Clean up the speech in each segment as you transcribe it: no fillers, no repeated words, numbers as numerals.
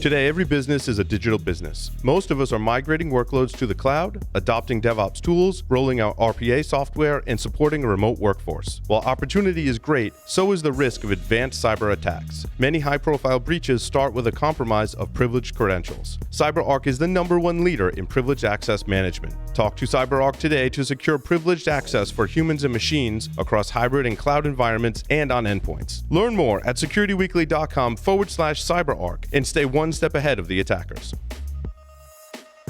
Today, every business is a digital business. Most of us are migrating workloads to the cloud, adopting DevOps tools, rolling out RPA software, and supporting a remote workforce. While opportunity is great, so is the risk of advanced cyber attacks. Many high-profile breaches start with a compromise of privileged credentials. CyberArk is the #1 leader in privileged access management. Talk to CyberArk today to secure privileged access for humans and machines across hybrid and cloud environments and on endpoints. Learn more at securityweekly.com/CyberArk and stay one step ahead of the attackers.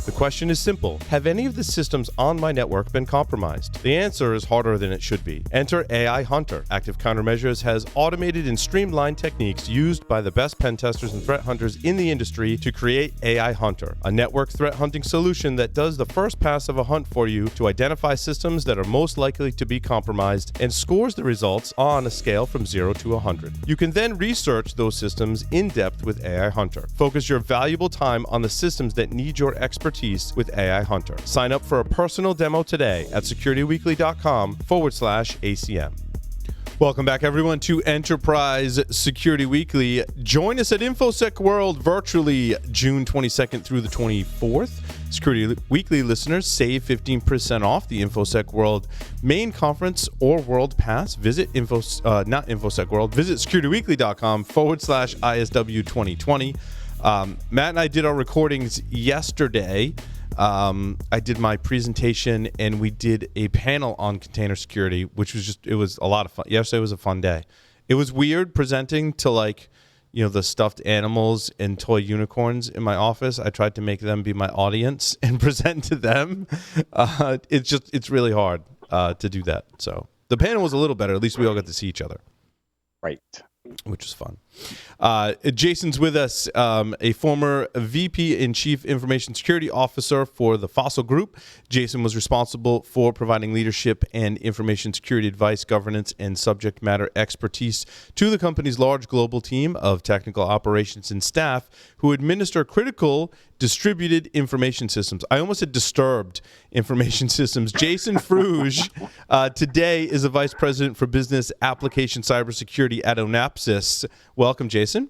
The question is simple. Have any of the systems on my network been compromised? The answer is harder than it should be. Enter AI Hunter. Active Countermeasures has automated and streamlined techniques used by the best pen testers and threat hunters in the industry to create AI Hunter, a network threat hunting solution that does the first pass of a hunt for you to identify systems that are most likely to be compromised and scores the results on a scale from 0 to 100. You can then research those systems in depth with AI Hunter. Focus your valuable time on the systems that need your expertise with AI Hunter. Sign up for a personal demo today at securityweekly.com/ACM. Welcome back, everyone, to Enterprise Security Weekly. Join us at InfoSec World virtually June 22nd through the 24th. Security Weekly listeners save 15% off the InfoSec World main conference or World Pass. Visit visit securityweekly.com/ISW 2020. Matt and I did our recordings yesterday. I did my presentation and we did a panel on container security, which was it was a lot of fun. Yesterday was a fun day. It was weird presenting to the stuffed animals and toy unicorns in my office. I tried to make them be my audience and present to them. It's really hard to do that. So the panel was a little better. At least we all got to see each other. Right. Which was fun. Jason's with us, a former VP and Chief Information Security Officer for the Fossil Group. Jason was responsible for providing leadership and information security advice, governance, and subject matter expertise to the company's large global team of technical operations and staff who administer critical distributed information systems. I almost said disturbed information systems. Jason Fruge today is the Vice President for Business Application Cybersecurity at Onapsis. Welcome, Jason.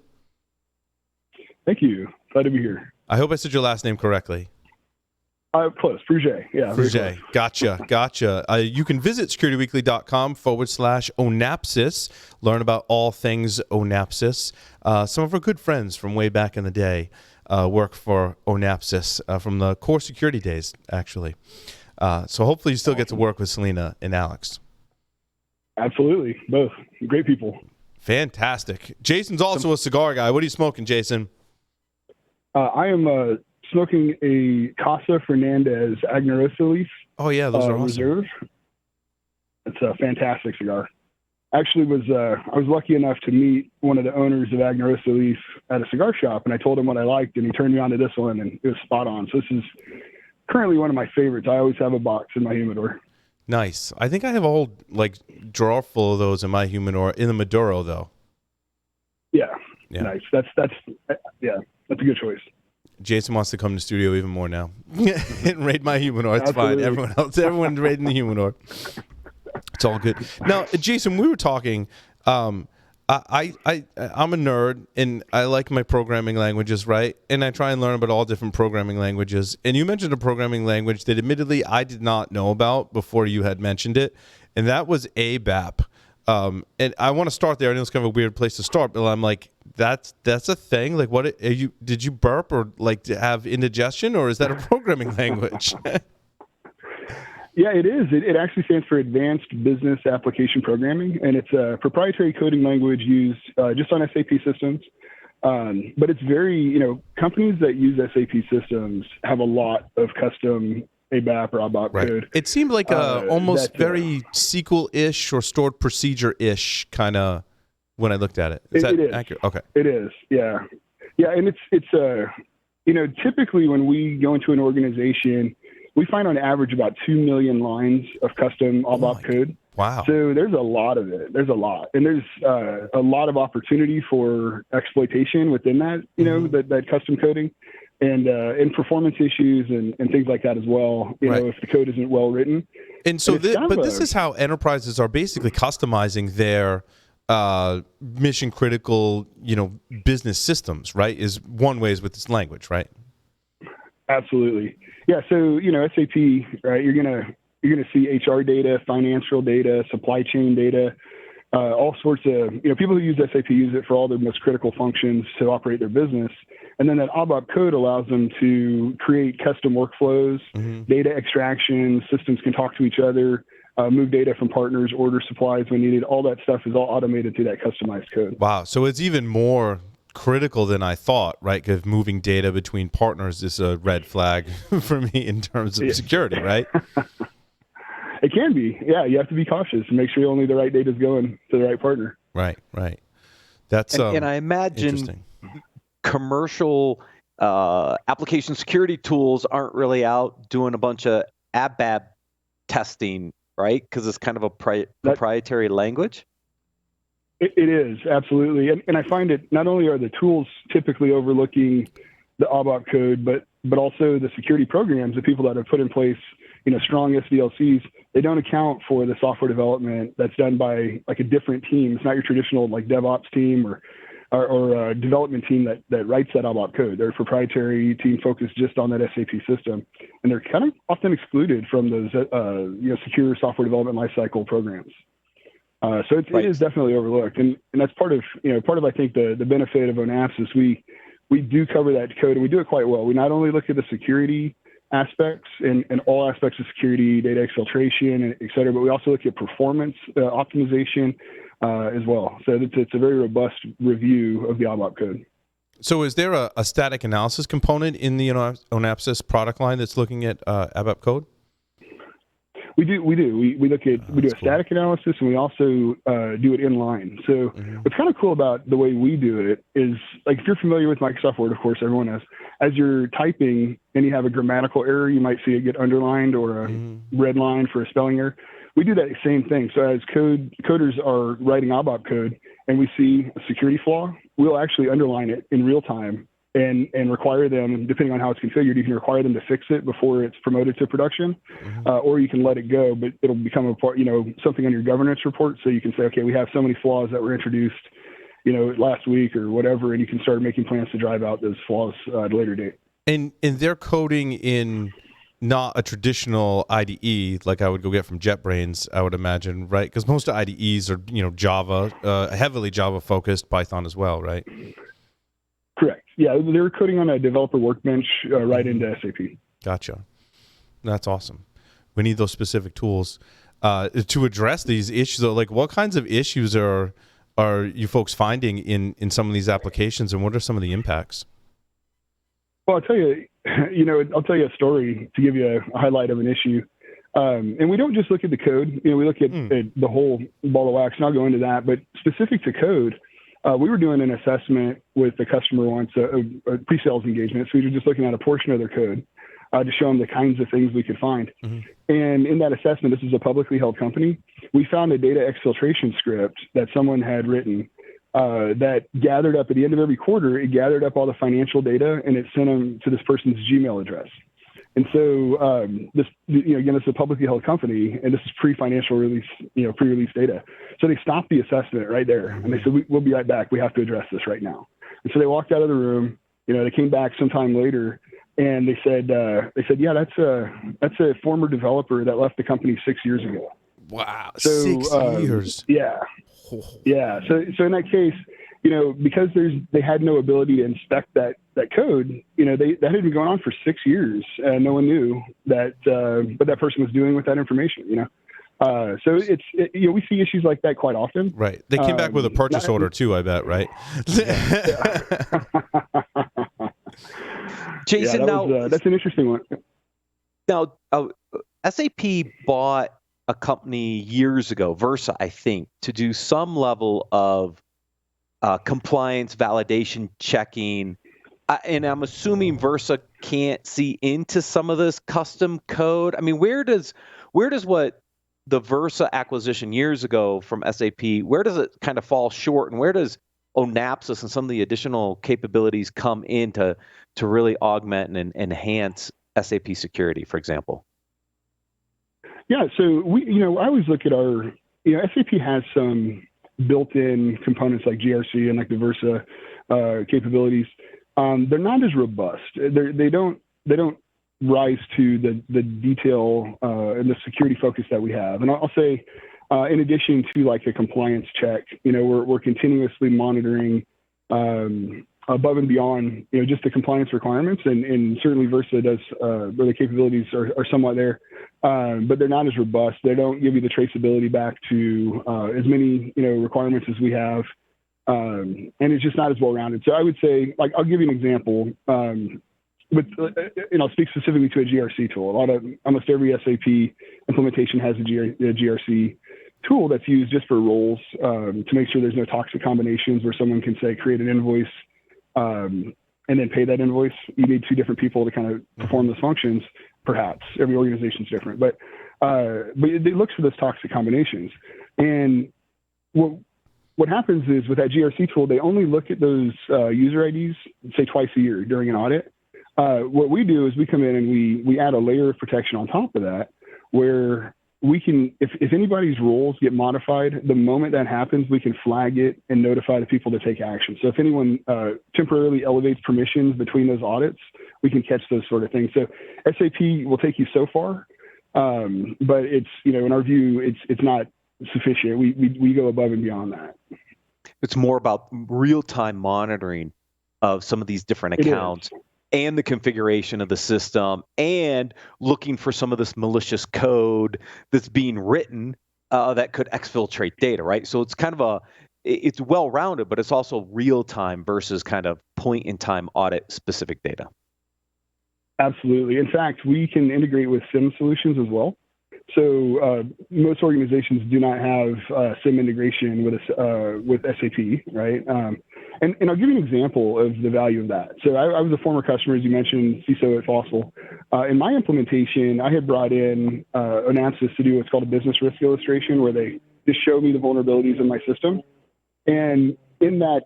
Thank you. Glad to be here. I hope I said your last name correctly. Close. Fruge. Yeah. Fruge. Gotcha. You can visit securityweekly.com/Onapsis. Learn about all things Onapsis. Some of our good friends from way back in the day work for Onapsis from the core security days, actually. So hopefully you still get to work with Selena and Alex. Absolutely. Both. Great people. Fantastic. Jason's also a cigar guy. What are you smoking, Jason? I am smoking a Casa Fernandez Agnarosa leaf. Oh, yeah, those are awesome. Reserve. It's a fantastic cigar. Actually, I was lucky enough to meet one of the owners of Agnarosa leaf at a cigar shop, and I told him what I liked, and he turned me on to this one, and it was spot on. So this is currently one of my favorites. I always have a box in my humidor. Nice. I think I have a whole drawer full of those in my humidor in the Maduro, though. Yeah. Nice. That's a good choice. Jason wants to come to the studio even more now and raid my humidor. It's Absolutely. Fine. Everyone's raiding the humidor. It's all good. Now, Jason, we were talking. I'm a nerd and I like my programming languages, right? And I try and learn about all different programming languages. And you mentioned a programming language that admittedly I did not know about before you had mentioned it, and that was ABAP. And I want to start there. I know it's kind of a weird place to start, but I'm like, that's a thing. Like, what did you burp or have indigestion, or is that a programming language? Yeah, it is. It actually stands for Advanced Business Application Programming, and it's a proprietary coding language used just on SAP systems. But it's very, companies that use SAP systems have a lot of custom ABAP or ABAP code. It seemed like almost very SQL-ish or stored procedure-ish kind of when I looked at it. Is that accurate? Okay. It is, yeah. Yeah, and it's typically when we go into an organization, we find on average about 2 million lines of custom ABAP code. Wow. So there's a lot of it. There's a lot. And there's a lot of opportunity for exploitation within that, that custom coding and performance issues and things like that as well, if the code isn't well written. And so this is how enterprises are basically customizing their mission critical, business systems, right? Is one way is with this language, right? Absolutely. Yeah. So, SAP, right? You're gonna see HR data, financial data, supply chain data, all sorts of, people who use SAP use it for all their most critical functions to operate their business. And then that ABAP code allows them to create custom workflows, data extraction, systems can talk to each other, move data from partners, order supplies when needed. All that stuff is all automated through that customized code. Wow. So it's even more critical than I thought, right? Because moving data between partners is a red flag for me in terms of security, right? It can be. Yeah, you have to be cautious and make sure only the right data is going to the right partner. Right. That's and I imagine commercial application security tools aren't really out doing a bunch of ABAP testing, right? Because it's kind of a proprietary language. It is, absolutely. And I find it not only are the tools typically overlooking the ABAP code, but also the security programs, the people that have put in place, strong SDLCs, they don't account for the software development that's done by like a different team. It's not your traditional like DevOps team or a development team that writes that ABAP code. They're a proprietary team focused just on that SAP system. And they're kind of often excluded from those, secure software development lifecycle programs. So it is definitely overlooked. And that's part of, I think the benefit of ONAPS is we do cover that code and we do it quite well. We not only look at the security aspects and all aspects of security, data exfiltration, et cetera, but we also look at performance optimization as well. So it's a very robust review of the ABAP code. So is there a static analysis component in the ONAPSIS product line that's looking at ABAP code? We do. We do a static analysis, and we also do it inline. So what's kind of cool about the way we do it is, like, if you're familiar with Microsoft Word, of course, everyone is. As you're typing and you have a grammatical error, you might see it get underlined or a red line for a spelling error. We do that same thing. So as coders are writing ABAP code and we see a security flaw, we'll actually underline it in real time and require them, depending on how it's configured, you can require them to fix it before it's promoted to production, or you can let it go, but it'll become a part, something on your governance report. So you can say, okay, we have so many flaws that were introduced, last week or whatever, and you can start making plans to drive out those flaws at a later date. And they're coding in not a traditional IDE like I would go get from JetBrains, I would imagine, right? Because most IDEs are, Java, heavily Java focused, Python as well, right? Correct. Yeah, they're coding on a developer workbench right into SAP. Gotcha. That's awesome. We need those specific tools to address these issues. Like, what kinds of issues are you folks finding in some of these applications, and what are some of the impacts? Well, I'll tell you, I'll tell you a story to give you a highlight of an issue. And we don't just look at the code. We look at the whole ball of wax, and I'll go into that. But specific to code, we were doing an assessment with the customer once, a pre-sales engagement. So we were just looking at a portion of their code to show them the kinds of things we could find. And in that assessment, this is a publicly held company, we found a data exfiltration script that someone had written that gathered up at the end of every quarter. It gathered up all the financial data and it sent them to this person's Gmail address. And so this, again, it's a publicly held company, and this is pre-financial release, pre-release data. So they stopped the assessment right there, and they said, "We'll be right back. We have to address this right now." And so they walked out of the room. They came back sometime later, and they said, "Yeah, that's a former developer that left the company 6 years ago." Wow, so, 6 years. Yeah, yeah. So in that case, because they had no ability to inspect that code, that had been going on for 6 years, and no one knew that what that person was doing with that information. So we see issues like that quite often. Right. They came back with a purchase order too, I bet, right? Jason, that's an interesting one. Now, SAP bought a company years ago, Versa, I think, to do some level of compliance, validation, checking. And I'm assuming Versa can't see into some of this custom code. I mean, where does what the Versa acquisition years ago from SAP, where does it kind of fall short, and where does ONAPSIS and some of the additional capabilities come in to really augment and enhance SAP security, for example? Yeah, so I always look at our, SAP has some built-in components like GRC and like the Versa capabilities, they're not as robust. They don't rise to the detail and the security focus that we have. And I'll say, in addition to like a compliance check, we're continuously monitoring above and beyond, just the compliance requirements, and certainly Versa does, where the capabilities are somewhat there, but they're not as robust. They don't give you the traceability back to as many, requirements as we have, and it's just not as well-rounded. So I would say, like, I'll give you an example. I'll speak specifically to a GRC tool. Almost every SAP implementation has a GRC tool that's used just for roles, to make sure there's no toxic combinations where someone can say, create an invoice, and then pay that invoice. You need two different people to kind of perform those functions. Perhaps every organization's different, but it looks for those toxic combinations. And what happens is with that GRC tool, they only look at those user IDs, say twice a year during an audit. What we do is we come in and we add a layer of protection on top of that, where we can, if anybody's roles get modified, the moment that happens, we can flag it and notify the people to take action. So if anyone temporarily elevates permissions between those audits, we can catch those sort of things. So SAP will take you so far, but it's, in our view, it's not sufficient. We go above and beyond that. It's more about real-time monitoring of some of these different accounts and the configuration of the system, and looking for some of this malicious code that's being written that could exfiltrate data, right? So it's kind of it's well-rounded, but it's also real-time versus kind of point-in-time audit-specific data. Absolutely. In fact, we can integrate with SIM solutions as well. So most organizations do not have SIM integration with SAP, right? And I'll give you an example of the value of that. So I was a former customer, as you mentioned, CISO at Fossil. In my implementation, I had brought in Ansys to do what's called a business risk illustration, where they just show me the vulnerabilities in my system. And in that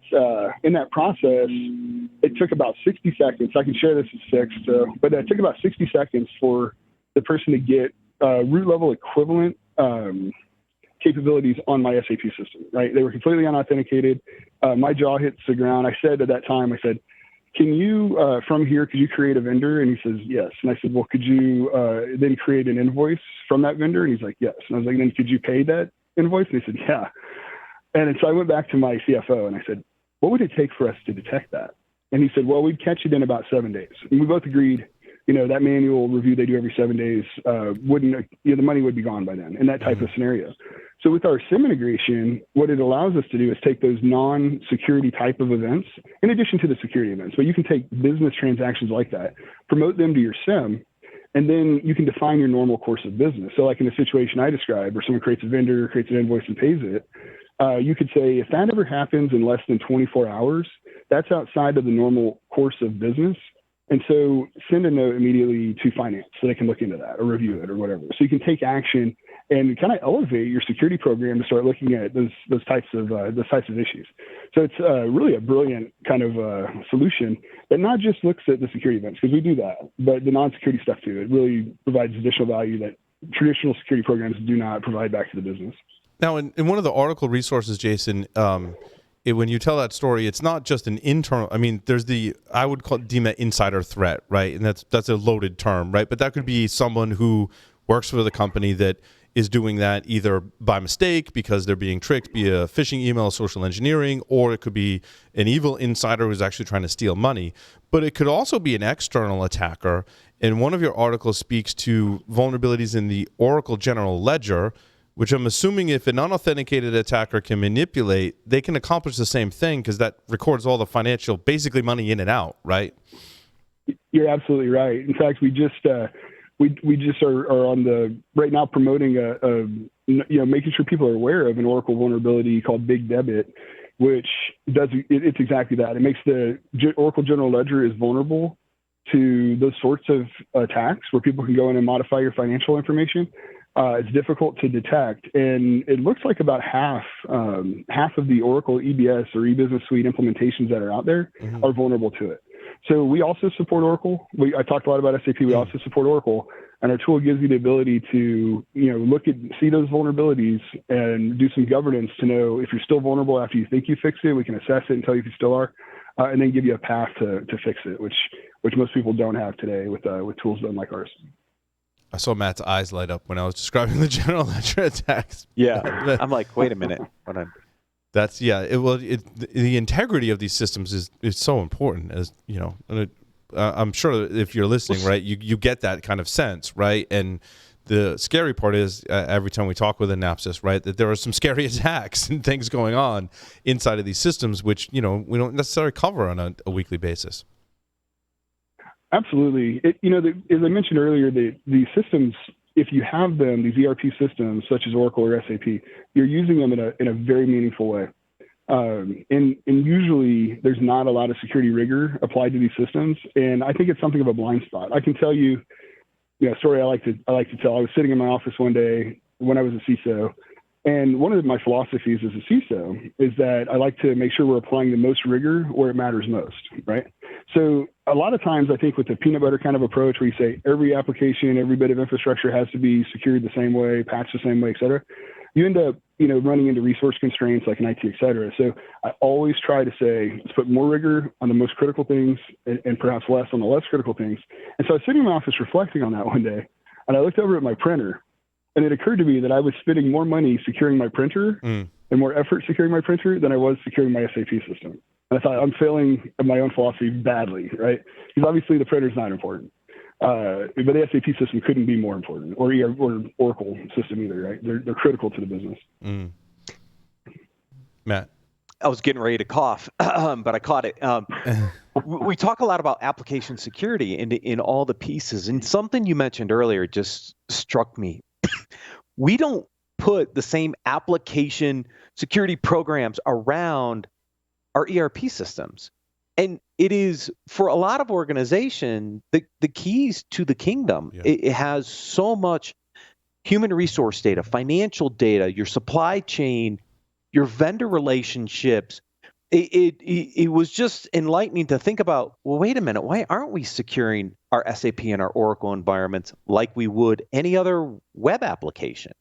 process, it took about 60 seconds. I can share this as fixed, but it took about 60 seconds for the person to get root level equivalent capabilities on my SAP system, right? They were completely unauthenticated. My jaw hits the ground. I said at that time, can you, from here, could you create a vendor? And he says, yes. And I said, well, could you then create an invoice from that vendor? And he's like, yes. And I was like, then could you pay that invoice? And he said, yeah. And so I went back to my CFO and I said, what would it take for us to detect that? And he said, well, we'd catch it in about 7 days. And we both agreed, that manual review they do every 7 days the money would be gone by then in that type of scenario. So with our SIM integration, what it allows us to do is take those non-security type of events, in addition to the security events, but you can take business transactions like that, promote them to your SIM, and then you can define your normal course of business. So like in the situation I described, where someone creates a vendor, creates an invoice and pays it, you could say, if that ever happens in less than 24 hours, that's outside of the normal course of business. And so send a note immediately to finance so they can look into that or review it or whatever. So you can take action and kind of elevate your security program to start looking at those types of issues. So it's really a brilliant kind of solution that not just looks at the security events, because we do that, but the non-security stuff too. It really provides additional value that traditional security programs do not provide back to the business. Now, in one of the article resources, Jason, when you tell that story, it's not just an internal. I mean, there's I would deem it insider threat, right? And that's a loaded term, right? But that could be someone who works for the company that is doing that either by mistake because they're being tricked via phishing email, social engineering, or it could be an evil insider who's actually trying to steal money. But it could also be an external attacker. And one of your articles speaks to vulnerabilities in the Oracle General Ledger, which I'm assuming if an unauthenticated attacker can manipulate, they can accomplish the same thing because that records all the financial, basically money in and out, right? You're absolutely right. In fact, we just are on the right now promoting making sure people are aware of an Oracle vulnerability called Big Debit, which it's exactly that. It makes the Oracle General Ledger is vulnerable to those sorts of attacks where people can go in and modify your financial information. It's difficult to detect, and it looks like about half of the Oracle EBS or eBusiness Suite implementations that are out there are vulnerable to it. So we also support Oracle. I talked a lot about SAP. We also support Oracle. And our tool gives you the ability to, see those vulnerabilities and do some governance to know if you're still vulnerable after you think you fixed it. We can assess it and tell you if you still are, and then give you a path to fix it, which most people don't have today with tools done like ours. I saw Matt's eyes light up when I was describing the general ledger attacks. Yeah, I'm like, wait a minute. That's the integrity of these systems is so important, as you know. And I'm sure if you're listening, right, you get that kind of sense, right? And the scary part is every time we talk with Anapsys, right, that there are some scary attacks and things going on inside of these systems, which we don't necessarily cover on a weekly basis. Absolutely. As I mentioned earlier, the systems, if you have them, these ERP systems such as Oracle or SAP, you're using them in a very meaningful way. And usually there's not a lot of security rigor applied to these systems, and I think it's something of a blind spot. I can tell you, a story I like to tell. I was sitting in my office one day when I was a CISO, and one of my philosophies as a CISO is that I like to make sure we're applying the most rigor where it matters most, right? So a lot of times I think with the peanut butter kind of approach where you say every application, every bit of infrastructure has to be secured the same way, patched the same way, et cetera, you end up, running into resource constraints like in IT, et cetera. So I always try to say, let's put more rigor on the most critical things and perhaps less on the less critical things. And so I was sitting in my office reflecting on that one day, and I looked over at my printer, and it occurred to me that I was spending more money securing my printer and more effort securing my printer than I was securing my SAP system. And I thought, I'm failing at my own philosophy badly, right? Because obviously the printer's not important. But the SAP system couldn't be more important, or Oracle system either, right? They're critical to the business. Matt? I was getting ready to cough, but I caught it. We talk a lot about application security in all the pieces, and something you mentioned earlier just struck me. We don't put the same application security programs around our ERP systems. And it is, for a lot of organizations, the keys to the kingdom. Yeah. It has so much human resource data, financial data, your supply chain, your vendor relationships. It was just enlightening to think about, well, wait a minute, why aren't we securing our SAP and our Oracle environments like we would any other web application?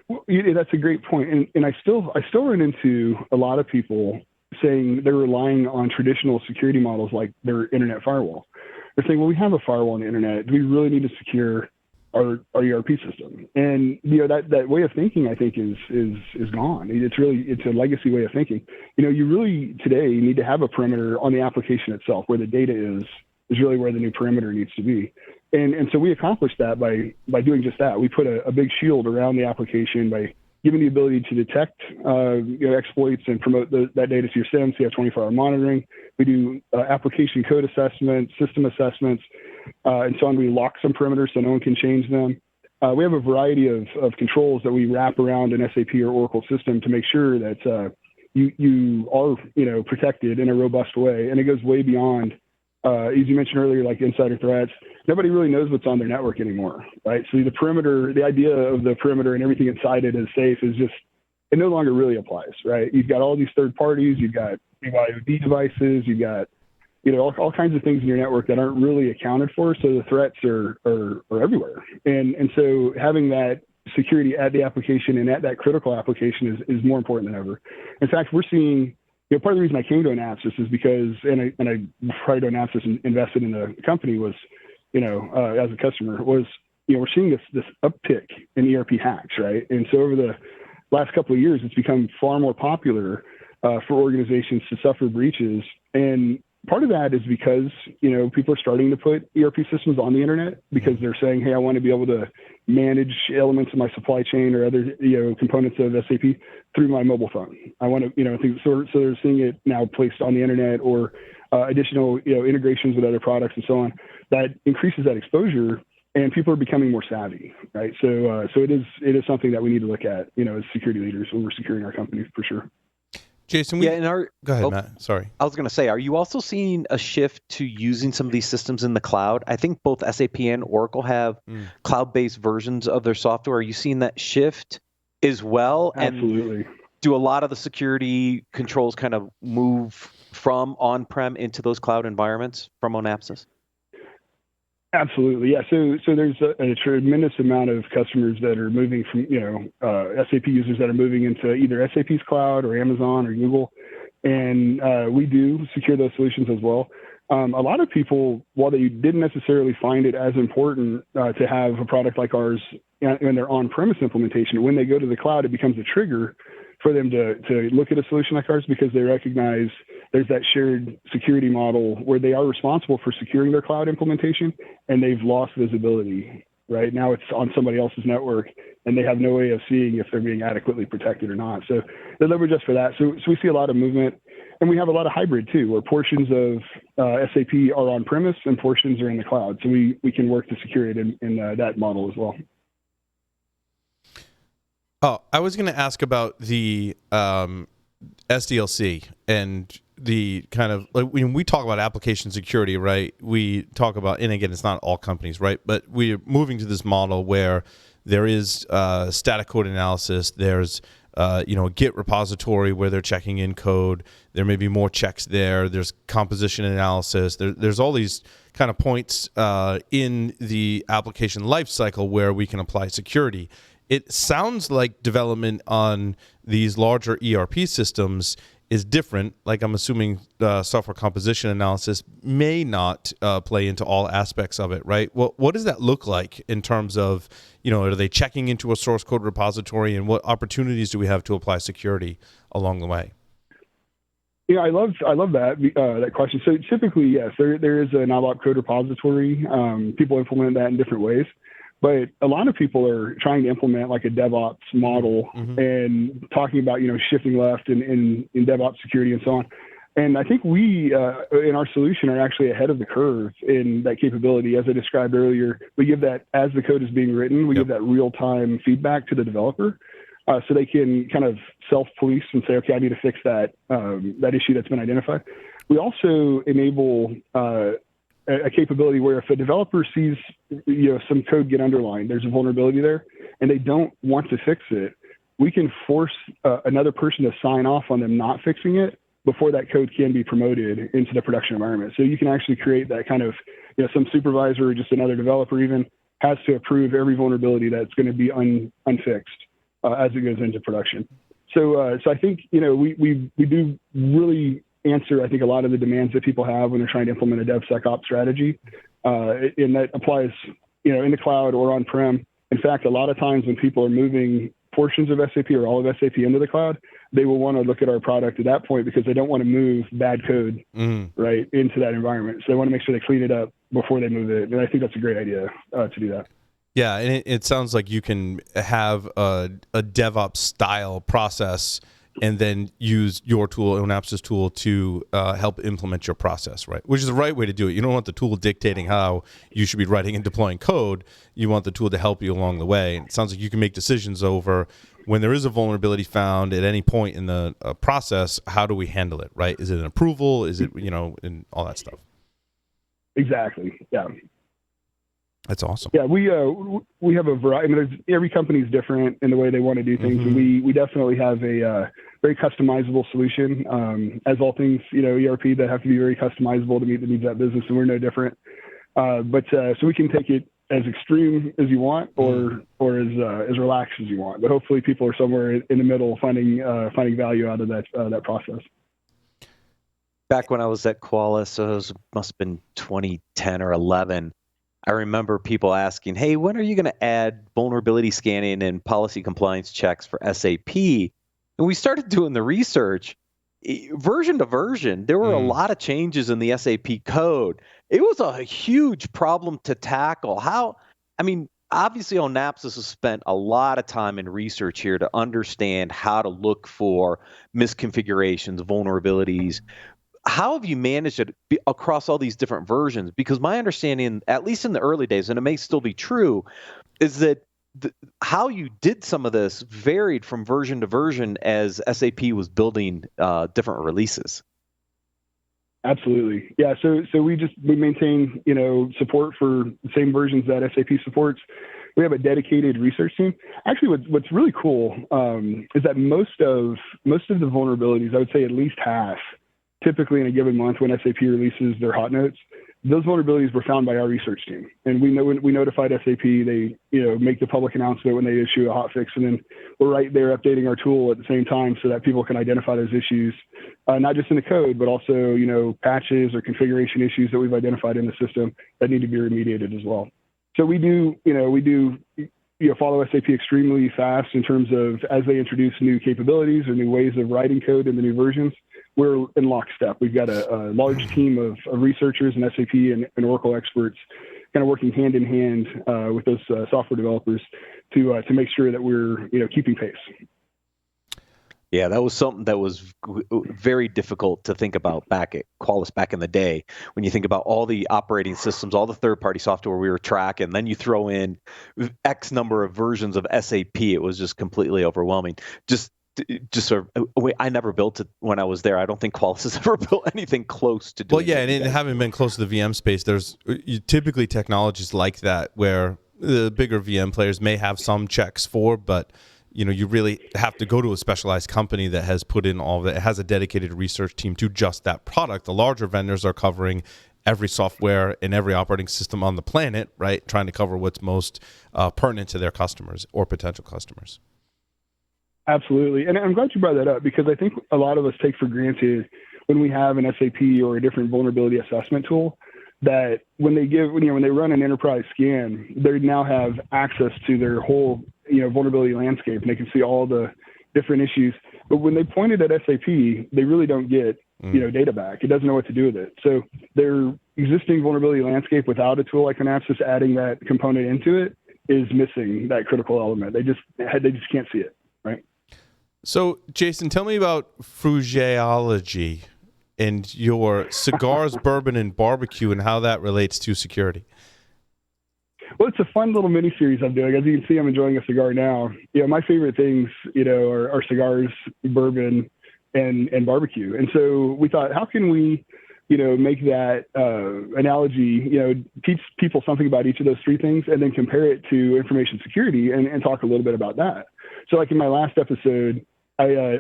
Well, that's a great point. And I still run into a lot of people saying they're relying on traditional security models like their internet firewall. They're saying, well, we have a firewall on the internet. Do we really need to secure our ERP system? And that way of thinking, I think, is gone. It's a legacy way of thinking. You really today need to have a perimeter on the application itself, where the data is really where the new perimeter needs to be. And so we accomplished that by doing just that. We put a big shield around the application by giving the ability to detect exploits and promote that data to your SIEM. So you have 24-hour monitoring. We do application code assessments, system assessments, and so on. We lock some perimeters so no one can change them. We have a variety of controls that we wrap around an SAP or Oracle system to make sure that you are protected in a robust way. And it goes way beyond, as you mentioned earlier, like insider threats. Nobody really knows what's on their network anymore, right? So the perimeter, the idea of the perimeter and everything inside it is safe is just, it no longer really applies, right? You've got all these third parties, you've got BYOD devices, you've got, all kinds of things in your network that aren't really accounted for. So the threats are everywhere. And so having that security at the application and at that critical application is more important than ever. In fact, we're seeing, part of the reason I came to Anapsys is because, and I prior to Anapsys invested in the company was, as a customer, was, we're seeing this uptick in ERP hacks, right? And so over the last couple of years, it's become far more popular for organizations to suffer breaches. And part of that is because, people are starting to put ERP systems on the internet because they're saying, hey, I want to be able to manage elements of my supply chain or other, components of SAP through my mobile phone. I want to, so they're seeing it now placed on the internet or additional, integrations with other products and so on. That increases that exposure, and people are becoming more savvy, right? So it is something that we need to look at, as security leaders when we're securing our company for sure. Jason, go ahead, Matt. Sorry. I was going to say, are you also seeing a shift to using some of these systems in the cloud? I think both SAP and Oracle have cloud-based versions of their software. Are you seeing that shift as well? Absolutely. And do a lot of the security controls kind of move from on-prem into those cloud environments from Anapsys? Absolutely, yeah. So there's a tremendous amount of customers that are moving from SAP users that are moving into either SAP's cloud or Amazon or Google, and we do secure those solutions as well. A lot of people, while they didn't necessarily find it as important to have a product like ours in their on-premise implementation, when they go to the cloud, it becomes a trigger for them to look at a solution like ours because they recognize there's that shared security model where they are responsible for securing their cloud implementation and they've lost visibility. Right now it's on somebody else's network and they have no way of seeing if they're being adequately protected or not. So they leverage us for that. So we see a lot of movement, and we have a lot of hybrid too, where portions of SAP are on premise and portions are in the cloud. So we can work to secure it in that model as well. Oh, I was going to ask about the SDLC and the kind of, like, when we talk about application security, right? We talk about, and again, it's not all companies, right? But we're moving to this model where there is static code analysis. There's a Git repository where they're checking in code. There may be more checks there. There's composition analysis. There's all these kind of points in the application lifecycle where we can apply security. It sounds like development on these larger ERP systems is different. Like, I'm assuming software composition analysis may not play into all aspects of it, right? Well, what does that look like in terms of, are they checking into a source code repository, and what opportunities do we have to apply security along the way? Yeah, I love that question. So typically, yes, there is an ABAP code repository. People implement that in different ways. But a lot of people are trying to implement like a DevOps model and talking about, shifting left in DevOps security and so on. And I think we, in our solution, are actually ahead of the curve in that capability. As I described earlier, we give that, as the code is being written, we give that real-time feedback to the developer so they can kind of self-police and say, okay, I need to fix that issue that's been identified. We also enable a capability where if a developer sees some code get underlined, there's a vulnerability there, and they don't want to fix it, we can force another person to sign off on them not fixing it before that code can be promoted into the production environment. So you can actually create that kind of, some supervisor or just another developer even has to approve every vulnerability that's going to be unfixed as it goes into production. So I think, we do really answer, I think, a lot of the demands that people have when they're trying to implement a DevSecOps strategy. And that applies, in the cloud or on-prem. In fact, a lot of times when people are moving portions of SAP or all of SAP into the cloud, they will want to look at our product at that point because they don't want to move bad code right into that environment. So they want to make sure they clean it up before they move it. And I think that's a great idea to do that. Yeah, and it sounds like you can have a DevOps style process and then use your tool, ONAPS's tool, to help implement your process, right? Which is the right way to do it. You don't want the tool dictating how you should be writing and deploying code. You want the tool to help you along the way. And it sounds like you can make decisions over when there is a vulnerability found at any point in the process, how do we handle it, right? Is it an approval? Is it, and all that stuff? Exactly, yeah. That's awesome. Yeah, we have a variety. Every company is different in the way they want to do things, and we definitely have a very customizable solution. As all things, ERP that have to be very customizable to meet the needs of that business, and we're no different. But so we can take it as extreme as you want, or as relaxed as you want. But hopefully, people are somewhere in the middle, finding value out of that process. Back when I was at Qualys, it must have been 2010 or 11. I remember people asking, hey, when are you going to add vulnerability scanning and policy compliance checks for SAP? And we started doing the research. Version to version, there were a lot of changes in the SAP code. It was a huge problem to tackle. Obviously, ONAPSIS has spent a lot of time in research here to understand how to look for misconfigurations, vulnerabilities. How have you managed it across all these different versions? Because my understanding, at least in the early days, and it may still be true, is that how you did some of this varied from version to version as SAP was building different releases. Absolutely. Yeah. So we maintain, support for the same versions that SAP supports. We have a dedicated research team. Actually, what's really cool is that most of the vulnerabilities, I would say at least half, typically in a given month when SAP releases their hot notes, those vulnerabilities were found by our research team, and we notified SAP. They make the public announcement when they issue a hot fix, and then we're right there updating our tool at the same time so that people can identify those issues, not just in the code, but also patches or configuration issues that we've identified in the system that need to be remediated as well. So we do follow SAP extremely fast in terms of as they introduce new capabilities or new ways of writing code in the new versions. We're in lockstep. We've got a large team of researchers and SAP and Oracle experts kind of working hand in hand with those software developers to make sure that we're keeping pace. Yeah, that was something that was very difficult to think about back at Qualys back in the day. When you think about all the operating systems, all the third-party software we were tracking, then you throw in X number of versions of SAP, it was just completely overwhelming. Just sort of, I never built it when I was there. I don't think Qualys has ever built anything close to doing. Well, yeah, and having been close to the VM space, there's typically technologies like that where the bigger VM players may have some checks for, but you really have to go to a specialized company that has put in all that. It has a dedicated research team to just that product. The larger vendors are covering every software and every operating system on the planet, right? Trying to cover what's most pertinent to their customers or potential customers. Absolutely. And I'm glad you brought that up because I think a lot of us take for granted when we have an SAP or a different vulnerability assessment tool that when they run an enterprise scan, they now have access to their whole vulnerability landscape, and they can see all the different issues. But when they point it at SAP, they really don't get data back. It doesn't know what to do with it. So their existing vulnerability landscape without a tool like Synapsys adding that component into it is missing that critical element. They just can't see it, right? So Jason, tell me about Frugeology and your cigars, bourbon, and barbecue, and how that relates to security. Well, it's a fun little mini series I'm doing. As you can see, I'm enjoying a cigar now. My favorite things, are cigars, bourbon, and barbecue. And so we thought, how can we, make that analogy, teach people something about each of those three things, and then compare it to information security and talk a little bit about that. So, like in my last episode, I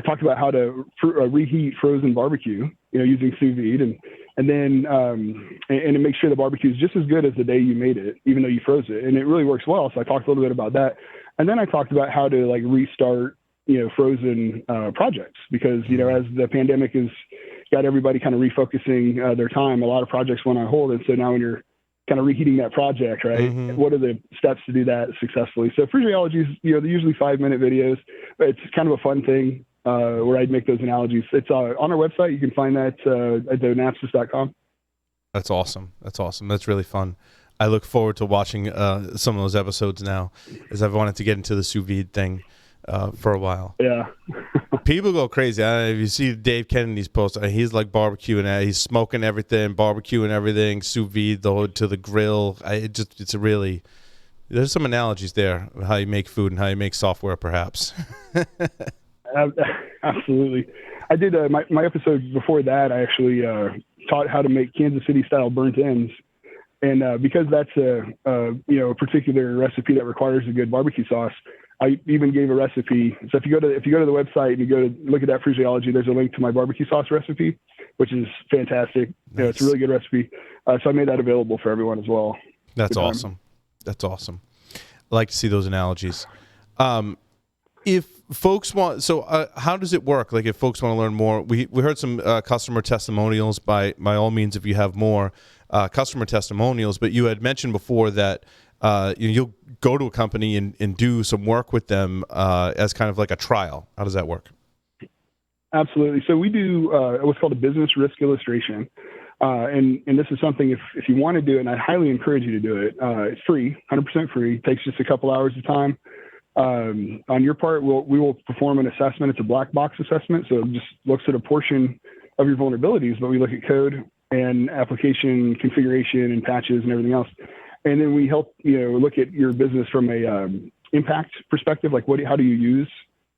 talked about how to reheat frozen barbecue, using sous vide, and then to make sure the barbecue is just as good as the day you made it, even though you froze it, and it really works well. So I talked a little bit about that, and then I talked about how to restart, frozen projects because as the pandemic has got everybody kind of refocusing their time, a lot of projects went on hold, and so now when you're kind of reheating that project, right? Mm-hmm. What are the steps to do that successfully? So Frugeology is, they're usually 5-minute videos, but it's kind of a fun thing where I'd make those analogies. It's on our website. You can find that at donapsis.com. That's awesome. That's really fun. I look forward to watching some of those episodes now, as I've wanted to get into the sous vide thing for a while. Yeah. People go crazy. If you see Dave Kennedy's post, he's like barbecuing, he's smoking everything, barbecuing everything, sous vide to the grill. There's some analogies there, how you make food and how you make software, perhaps. Absolutely. I did my episode before that. I actually taught how to make Kansas City style burnt ends, and because that's a particular recipe that requires a good barbecue sauce, I even gave a recipe. So if you go to the website and you go to look at that Frugeology, there's a link to my barbecue sauce recipe, which is fantastic. Nice. It's a really good recipe. So I made that available for everyone as well. That's awesome. That's awesome. I like to see those analogies. If folks want, how does it work? Like if folks want to learn more, we heard some customer testimonials. By all means, if you have more customer testimonials, but you had mentioned before that you'll go to a company and do some work with them as kind of like a trial. How does that work? Absolutely. So we do what's called a business risk illustration. And this is something, if you want to do it, and I highly encourage you to do it, it's free, 100% free. It takes just a couple hours of time. On your part, we will perform an assessment. It's a black box assessment. So it just looks at a portion of your vulnerabilities, but we look at code and application configuration and patches and everything else. And then we help, look at your business from a impact perspective, like how do you use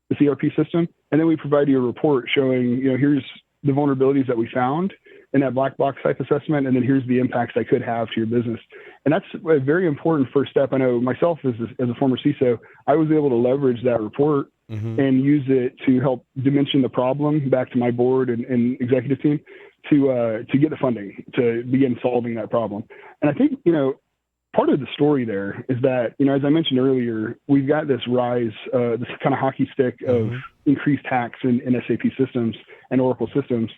the CRP system? And then we provide you a report showing, here's the vulnerabilities that we found in that black box type assessment, and then here's the impacts that could have to your business. And that's a very important first step. I know myself as a former CISO, I was able to leverage that report and use it to help dimension the problem back to my board and executive team to get the funding to begin solving that problem. And I think, part of the story there is that, as I mentioned earlier, we've got this rise, this kind of hockey stick of increased hacks in SAP systems and Oracle systems.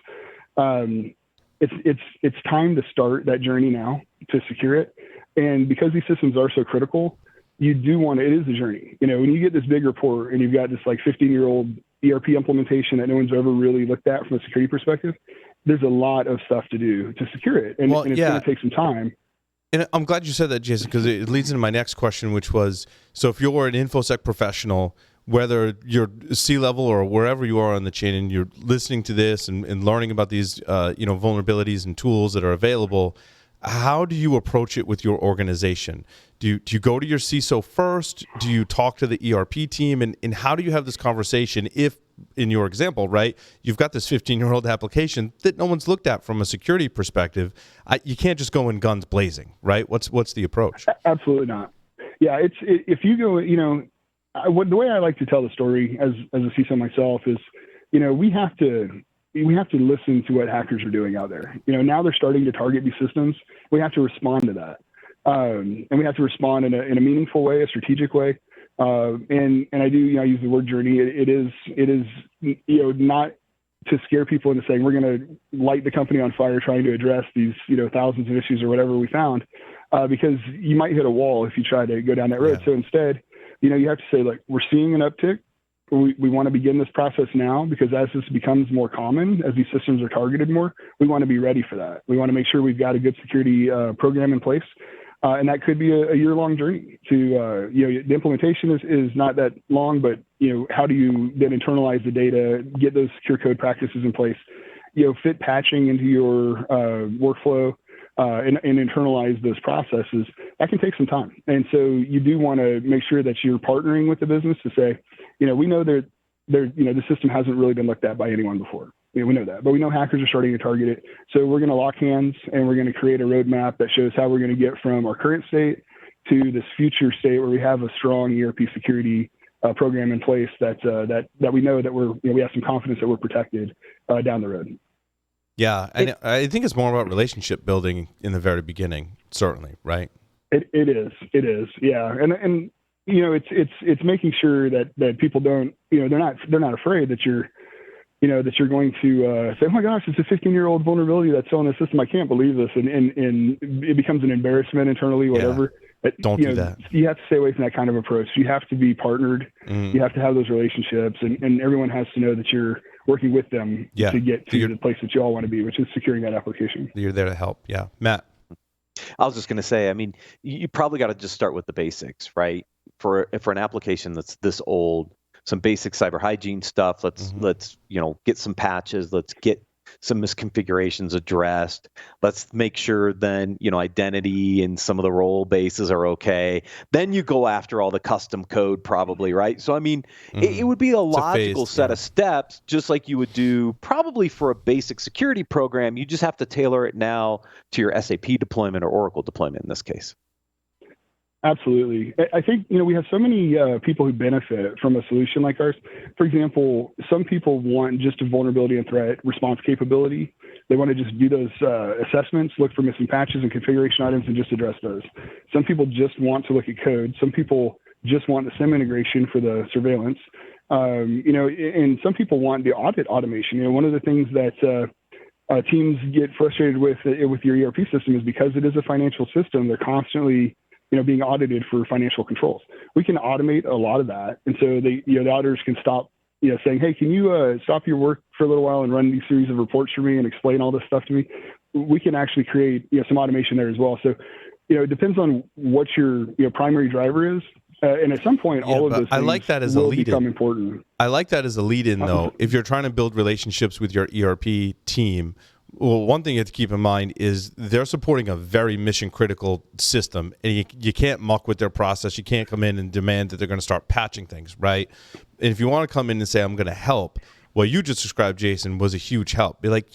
It's time to start that journey now to secure it. And because these systems are so critical, you do want to, it is a journey. When you get this big report and you've got this like 15-year-old ERP implementation that no one's ever really looked at from a security perspective, there's a lot of stuff to do to secure it. And it's going to take some time. And I'm glad you said that, Jason, because it leads into my next question, which was, so if you're an InfoSec professional, whether you're C-level or wherever you are on the chain and you're listening to this and learning about these vulnerabilities and tools that are available, how do you approach it with your organization? Do you go to your CISO first? Do you talk to the ERP team? And how do you have this conversation if, in your example, right, you've got this 15-year-old application that no one's looked at from a security perspective? You can't just go in guns blazing, right? What's the approach? Absolutely not. Yeah, if you go, the way I like to tell the story as a CISO myself is, we have to listen to what hackers are doing out there. Now they're starting to target these systems. We have to respond to that. And we have to respond in a meaningful way, a strategic way. And I do, I use the word journey. It is, not to scare people into saying we're going to light the company on fire trying to address these, thousands of issues or whatever we found, because you might hit a wall if you try to go down that road. Yeah. So instead, you have to say, like, we're seeing an uptick. We want to begin this process now, because as this becomes more common, as these systems are targeted more, we want to be ready for that. We want to make sure we've got a good security program in place. And that could be a year-long journey to, the implementation is not that long, but, how do you then internalize the data, get those secure code practices in place, fit patching into your workflow, and internalize those processes. That can take some time. And so you do want to make sure that you're partnering with the business to say, we know that the system hasn't really been looked at by anyone before. We know that, but we know hackers are starting to target it. So we're going to lock hands and we're going to create a roadmap that shows how we're going to get from our current state to this future state where we have a strong ERP security program in place that we know that we have some confidence that we're protected down the road. Yeah, and I think it's more about relationship building in the very beginning, certainly, right? It is, yeah, and it's making sure that people don't, they're not afraid that you're going to say, oh my gosh, it's a 15-year-old vulnerability that's still in the system. I can't believe this, and it becomes an embarrassment internally, whatever. Yeah, don't do that. You have to stay away from that kind of approach. You have to be partnered. You have to have those relationships, and everyone has to know that you're working with them to get to the place that you all want to be, which is securing that application. You're there to help. Yeah. Matt? I was just going to say, you probably got to just start with the basics, right? For an application that's this old, some basic cyber hygiene stuff. Let's get some patches. Let's get some misconfigurations addressed. Let's make sure then, identity and some of the role bases are okay. Then you go after all the custom code probably, right? So, it would be a logical set of steps, just like you would do probably for a basic security program. You just have to tailor it now to your SAP deployment or Oracle deployment in this case. Absolutely. I think, we have so many people who benefit from a solution like ours. For example, some people want just a vulnerability and threat response capability. They want to just do those assessments, look for missing patches and configuration items, and just address those. Some people just want to look at code. Some people just want the SIM integration for the surveillance. And some people want the audit automation. One of the things that teams get frustrated with your ERP system is because it is a financial system, they're constantly being audited for financial controls. We can automate a lot of that. And so the auditors can stop, saying, hey, can you stop your work for a little while and run these series of reports for me and explain all this stuff to me? We can actually create, some automation there as well. So, it depends on what your primary driver is. And at some point, all of those things I like that as will become important. I like that as a lead-in, though. If you're trying to build relationships with your ERP team, well, one thing you have to keep in mind is they're supporting a very mission-critical system, and you can't muck with their process. You can't come in and demand that they're going to start patching things, right? And if you want to come in and say, I'm going to help, what you just described, Jason, was a huge help. Be like,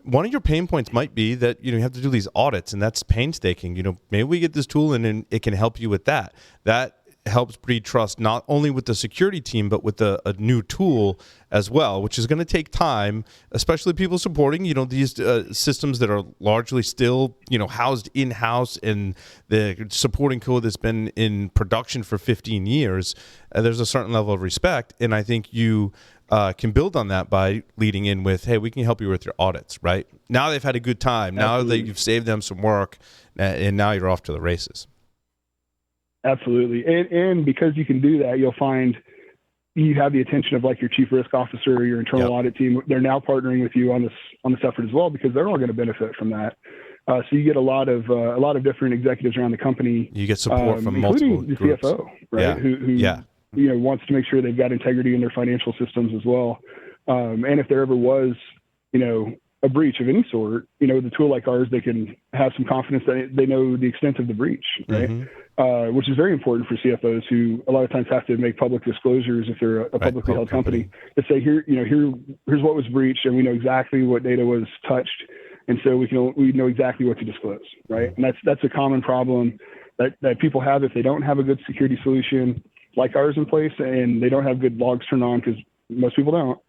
one of your pain points might be that you have to do these audits, and that's painstaking. Maybe we get this tool, and it can help you with that. That helps breed trust not only with the security team, but with a new tool as well, which is going to take time, especially people supporting, these systems that are largely still, housed in-house and the supporting code that's been in production for 15 years. There's a certain level of respect. And I think you can build on that by leading in with, hey, we can help you with your audits, right? Now they've had a good time. Absolutely. Now that you've saved them some work, and now you're off to the races. Absolutely. And because you can do that, you'll find you have the attention of like your chief risk officer or your internal audit team. They're now partnering with you on this effort as well, because they're all going to benefit from that. So you get a lot of different executives around the company. You get support from multiple including the groups. CFO, right? Who wants to make sure they've got integrity in their financial systems as well. And if there ever was, a breach of any sort, with a tool like ours, they can have some confidence that they know the extent of the breach, right? Mm-hmm. Which is very important for CFOs who a lot of times have to make public disclosures if they're a publicly held company to say, here's what was breached, and we know exactly what data was touched, and so we know exactly what to disclose, right? And that's a common problem that people have if they don't have a good security solution like ours in place, and they don't have good logs turned on, because most people don't.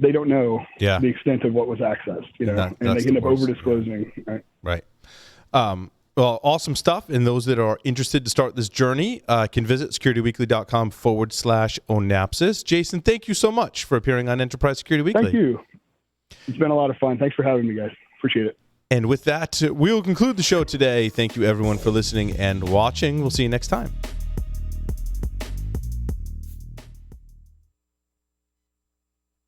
They don't know the extent of what was accessed, and they end up over disclosing. Right. Well, awesome stuff. And those that are interested to start this journey can visit securityweekly.com/Onapsis. Jason, thank you so much for appearing on Enterprise Security Weekly. Thank you. It's been a lot of fun. Thanks for having me, guys. Appreciate it. And with that, we'll conclude the show today. Thank you, everyone, for listening and watching. We'll see you next time.